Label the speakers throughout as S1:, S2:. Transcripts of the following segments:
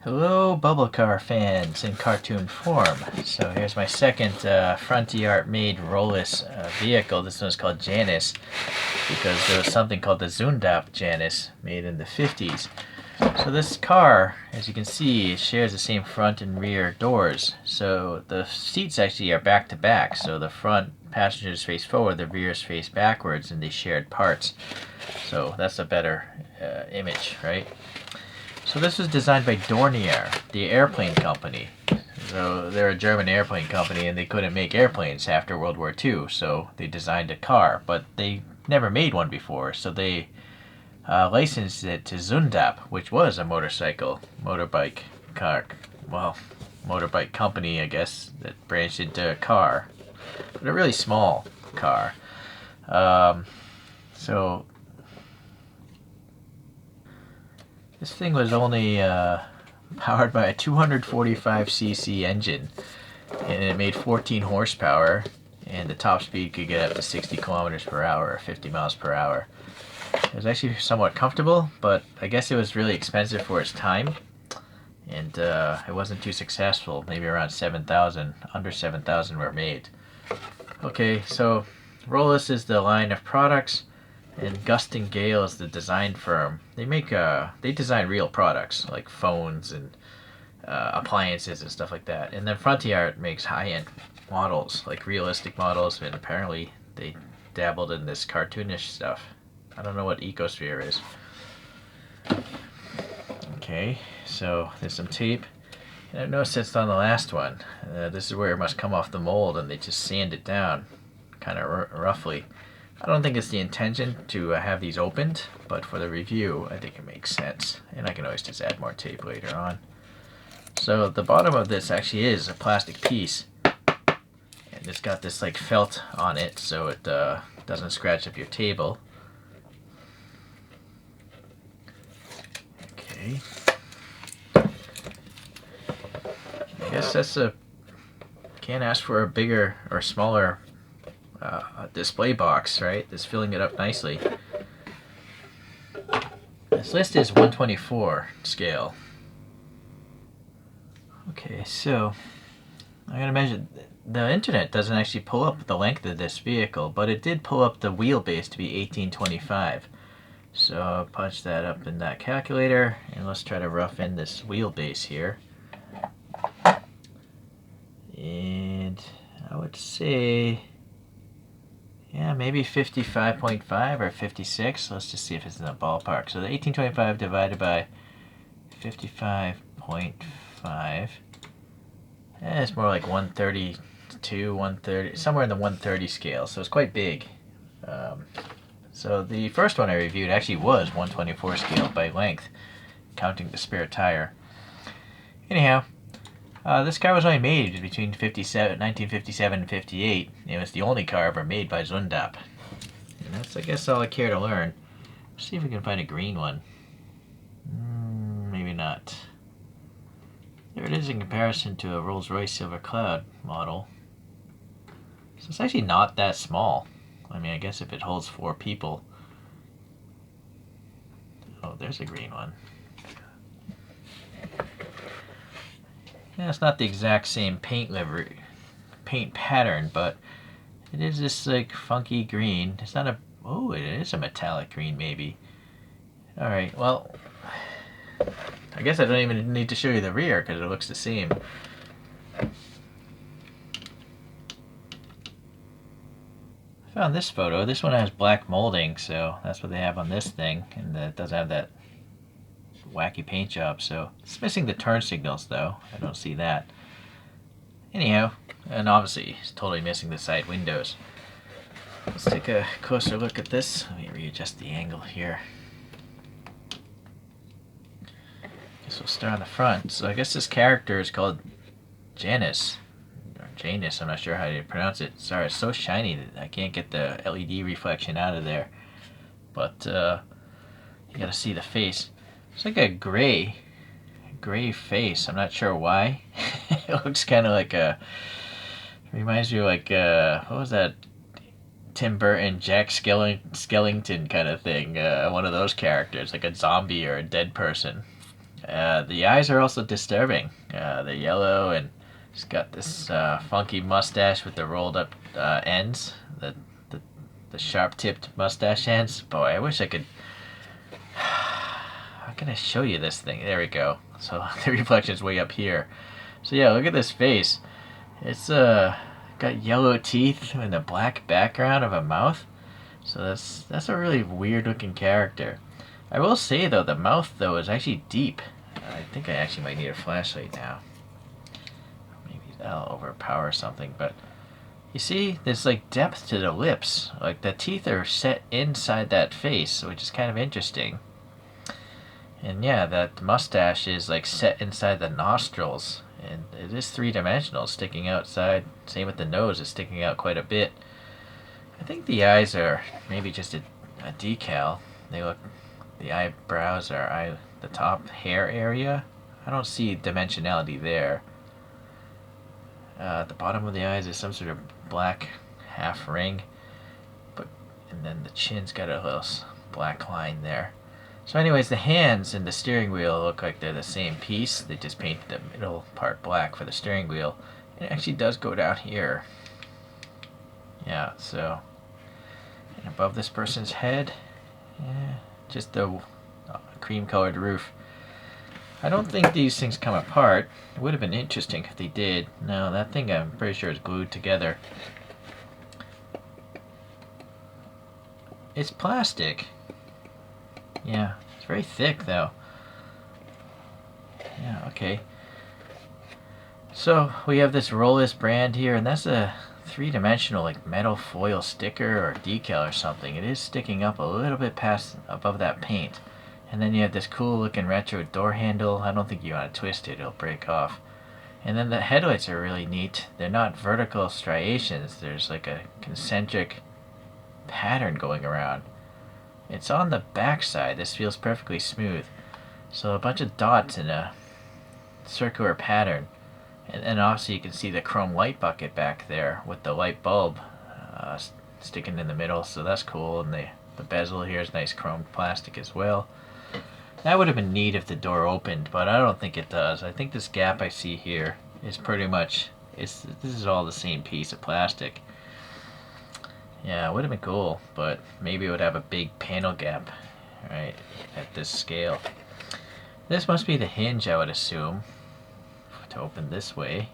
S1: Hello, bubble car fans in cartoon form. So here's my second FrontiArt made Rollis vehicle. This one's called Janus because there was something called the Zundapp Janus made in the 50s. So this car, as you can see, shares the same front and rear doors. So the seats actually are back to back. So the front passengers face forward, the rears face backwards, and they shared parts. So that's a better image, right? So this was designed by Dornier, the airplane company. So they're a German airplane company and they couldn't make airplanes after World War II, so they designed a car, but they never made one before, so they licensed it to Zundapp, which was a motorbike car, well, motorbike company, I guess, that branched into a car, but a really small car. So this thing was only powered by a 245cc engine, and it made 14 horsepower, and the top speed could get up to 60 kilometers per hour, or 50 miles per hour. It was actually somewhat comfortable, but I guess it was really expensive for its time, and it wasn't too successful. Maybe around 7,000, under 7,000 were made. Okay, so Rollis is the line of products, and gust&gale is the design firm. They design real products like phones and appliances and stuff like that. And then FrontiArt makes high-end models, like realistic models, and apparently they dabbled in this cartoonish stuff. I don't know what Ecosphere is. Okay, so there's some tape. And I've noticed it's on the last one. This is where it must come off the mold, and they just sand it down kind of roughly. I don't think it's the intention to have these opened, but for the review, I think it makes sense. And I can always just add more tape later on. So the bottom of this actually is a plastic piece. And it's got this like felt on it so it doesn't scratch up your table. Okay. I guess that's can't ask for a bigger or smaller display box, right? That's filling it up nicely. This list is 124 scale. Okay, so I'm gonna measure. The internet doesn't actually pull up the length of this vehicle, but it did pull up the wheelbase to be 1825. So I'll punch that up in that calculator, and let's try to rough in this wheelbase here. And I would say, yeah, maybe 55.5 or 56. Let's just see if it's in the ballpark. So the 1825 divided by 55.5. It's more like 132, 130, somewhere in the 130 scale. So it's quite big. So the first one I reviewed actually was 124 scale by length, counting the spare tire. Anyhow, this car was only made between 1957 and 58. It was the only car ever made by Zundapp. And that's, I guess, all I care to learn. Let's see if we can find a green one. Maybe not. There it is in comparison to a Rolls-Royce Silver Cloud model. So it's actually not that small. I mean, I guess if it holds 4 people. Oh, there's a green one. Yeah, it's not the exact same paint pattern, but it is this like funky green. It's not a, oh, it is a metallic green maybe. All right, well, I guess I don't even need to show you the rear because it looks the same. I found this photo. This one has black molding, so that's what they have on this thing, and it doesn't have that wacky paint job. So it's missing the turn signals though. I don't see that. Anyhow, and obviously it's totally missing the side windows. Let's take a closer look at this. Let me readjust the angle here. Guess we'll start on the front. So I guess this character is called Janus. Or Janus, I'm not sure how to pronounce it. Sorry, it's so shiny that I can't get the LED reflection out of there. But you gotta see the face. It's like a gray face. I'm not sure why. It looks kind of like reminds me of like, what was that? Tim Burton, Jack Skellington kind of thing. One of those characters, like a zombie or a dead person. The eyes are also disturbing. They're yellow and he's got this funky mustache with the rolled up ends, the, the sharp tipped mustache ends. Boy, I wish I could. How can I show you this thing? There we go. So the reflection is way up here. So yeah, look at this face. It's got yellow teeth and a black background of a mouth. So that's a really weird looking character. I will say though, the mouth though is actually deep. I think I actually might need a flashlight now. Maybe that'll overpower something, but you see, there's like depth to the lips. Like the teeth are set inside that face, which is kind of interesting. And yeah, that mustache is like set inside the nostrils. And it is three-dimensional, sticking outside. Same with the nose, it's sticking out quite a bit. I think the eyes are maybe just a decal. They look, the eyebrows are the top hair area. I don't see dimensionality there. At the bottom of the eyes is some sort of black half ring, and then the chin's got a little black line there. So anyways, the hands and the steering wheel look like they're the same piece. They just painted the middle part black for the steering wheel. It actually does go down here. Yeah, so, and above this person's head, yeah, just the cream colored roof. I don't think these things come apart. It would have been interesting if they did. No, that thing I'm pretty sure is glued together. It's plastic. Yeah, it's very thick though. Yeah, okay. So we have this Rollis brand here, and that's a three-dimensional like metal foil sticker or decal or something. It is sticking up a little bit past above that paint. And then you have this cool looking retro door handle. I don't think you want to twist it, it'll break off. And then the headlights are really neat. They're not vertical striations. There's like a concentric pattern going around. It's on the back side. This feels perfectly smooth. So a bunch of dots in a circular pattern. And also you can see the chrome light bucket back there with the light bulb sticking in the middle. So that's cool. And the bezel here is nice chrome plastic as well. That would have been neat if the door opened, but I don't think it does. I think this gap I see here is pretty much, this is all the same piece of plastic. Yeah, it would have been cool, but maybe it would have a big panel gap, right, at this scale. This must be the hinge, I would assume, to open this way.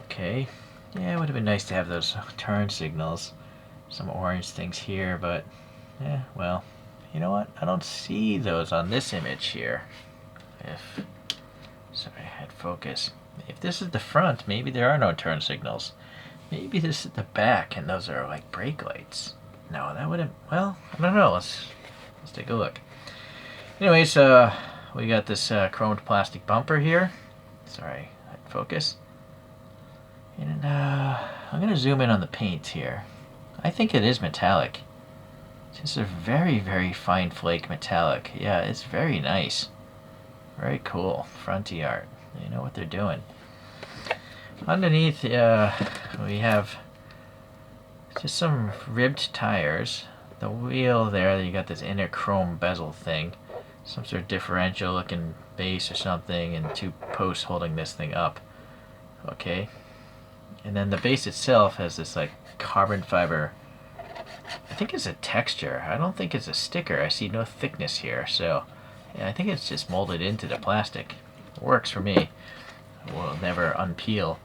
S1: Okay, yeah, it would have been nice to have those turn signals. Some orange things here, but, yeah, well, you know what? I don't see those on this image here. Sorry, I had focus. If this is the front, maybe there are no turn signals. Maybe this is the back, and those are like brake lights. No, that wouldn't. Well, I don't know. Let's take a look. Anyways, we got this chromed plastic bumper here. Sorry, I had focus. And I'm gonna zoom in on the paint here. I think it is metallic. It's just a very, very fine flake metallic. Yeah, it's very nice. Very cool. FrontiArt. They know what they're doing. Underneath, we have just some ribbed tires. The wheel there, you got this inner chrome bezel thing. Some sort of differential looking base or something, and two posts holding this thing up. Okay. And then the base itself has this like carbon fiber, I think it's a texture. I don't think it's a sticker. I see no thickness here, so yeah, I think it's just molded into the plastic. It works for me. It will never unpeel.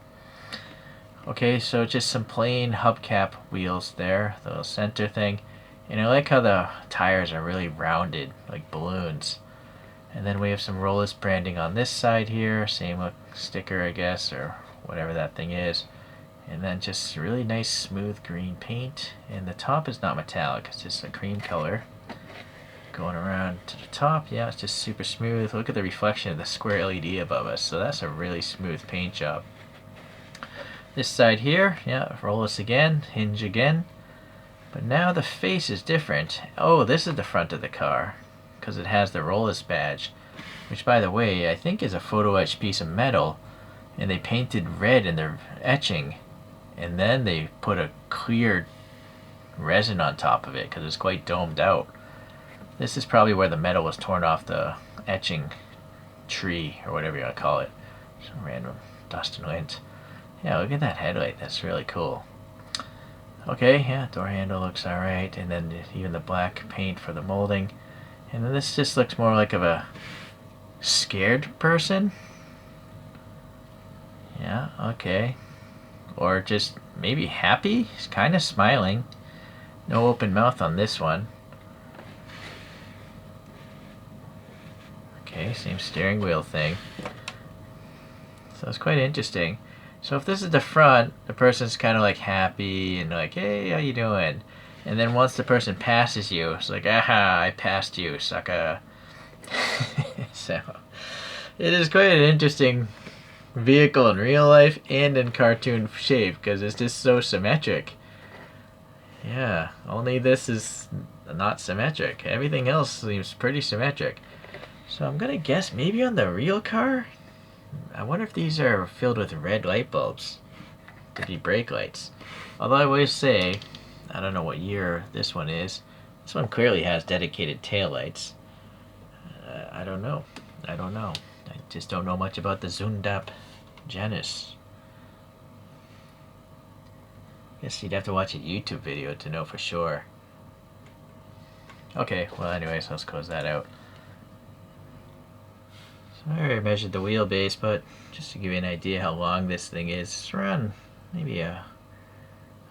S1: Okay, so just some plain hubcap wheels there, the little center thing. And I like how the tires are really rounded, like balloons. And then we have some Rollis branding on this side here, same look sticker I guess, or whatever that thing is. And then just really nice smooth green paint. And the top is not metallic, it's just a cream color. Going around to the top, yeah, it's just super smooth. Look at the reflection of the square LED above us, so that's a really smooth paint job. This side here, yeah, Rollis again, hinge again. But now the face is different. Oh, this is the front of the car, because it has the Rollis badge, which by the way, I think is a photo etched piece of metal, and they painted red in their etching, and then they put a clear resin on top of it, because it's quite domed out. This is probably where the metal was torn off the etching tree or whatever you want to call it. Some random dust and lint. Yeah, look at that headlight. That's really cool. Okay, yeah, door handle looks alright, and then even the black paint for the molding. And then this just looks more like of a scared person. Yeah, okay. Or just maybe happy? He's kind of smiling. No open mouth on this one. Okay, same steering wheel thing. So it's quite interesting. So if this is the front, the person's kind of like happy and like, hey, how you doing? And then once the person passes you, it's like, aha, I passed you, sucker. So it is quite an interesting vehicle in real life and in cartoon shape because it's just so symmetric. Yeah, only this is not symmetric. Everything else seems pretty symmetric. So I'm gonna guess maybe on the real car? I wonder if these are filled with red light bulbs. Could be brake lights. Although I always say, I don't know what year this one is. This one clearly has dedicated taillights. I don't know. I just don't know much about the Zundapp Janus. Guess you'd have to watch a YouTube video to know for sure. Okay, well anyways, let's close that out. So I already measured the wheelbase, but just to give you an idea how long this thing is, it's around maybe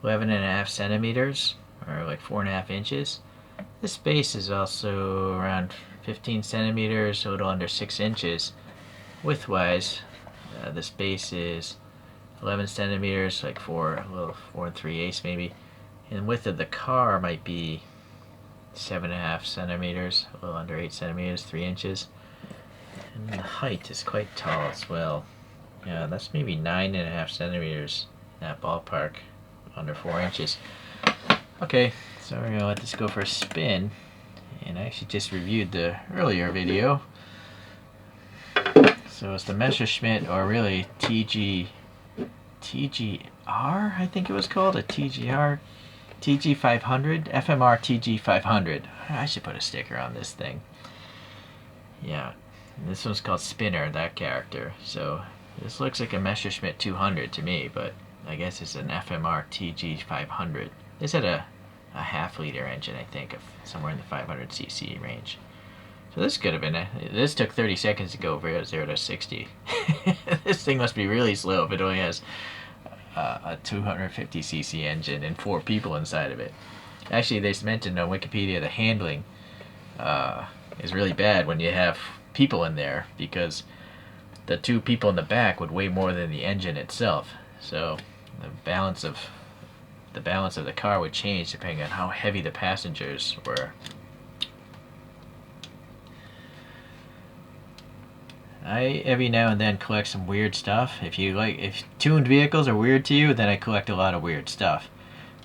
S1: 11.5 centimeters, or like 4.5 inches. This base is also around 15 centimeters, a little under 6 inches. Width-wise, this base is 11 centimeters, like 4 3/8 maybe. And the width of the car might be 7.5 centimeters, a little under 8 centimeters, 3 inches. And the height is quite tall as well. Yeah, that's maybe 9.5 centimeters, that ballpark, under 4 inches. Okay, so we're gonna let this go for a spin. And I actually just reviewed the earlier video. So it's the Messerschmitt, or really TGR, I think it was called, a TGR, TG500, FMR TG500. I should put a sticker on this thing. Yeah, and this one's called Spinner, that character. So this looks like a Messerschmitt 200 to me, but I guess it's an FMR TG500. This had a half-liter engine, I think, of somewhere in the 500cc range. So this could have been this took 30 seconds to go from 0 to 60. This thing must be really slow if it only has a 250cc engine and 4 people inside of it. Actually, they mentioned on Wikipedia the handling is really bad when you have people in there, because the 2 people in the back would weigh more than the engine itself. So the balance of the car would change depending on how heavy the passengers were. I every now and then collect some weird stuff. If tuned vehicles are weird to you, then I collect a lot of weird stuff.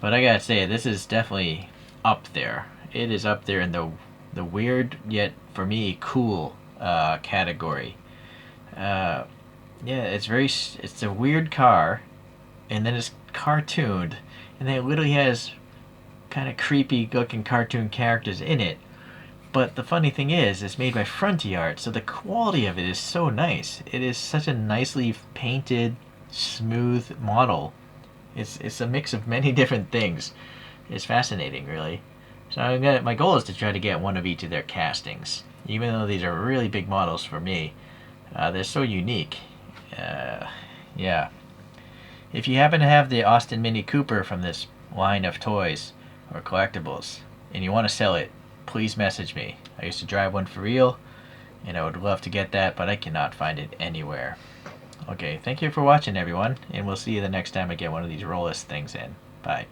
S1: But I gotta say, this is definitely up there. It is up there in the weird yet for me cool category. Yeah, it's a weird car, and then it's cartooned, and then it literally has kind of creepy looking cartoon characters in it. But the funny thing is, it's made by FrontiArt, so the quality of it is so nice. It is such a nicely painted, smooth model. It's a mix of many different things. It's fascinating, really. So my goal is to try to get one of each of their castings. Even though these are really big models for me, they're so unique. Yeah. If you happen to have the Austin Mini Cooper from this line of toys or collectibles, and you want to sell it, please message me. I used to drive one for real, and I would love to get that, but I cannot find it anywhere. Okay, thank you for watching, everyone, and we'll see you the next time I get one of these Rollis things in. Bye.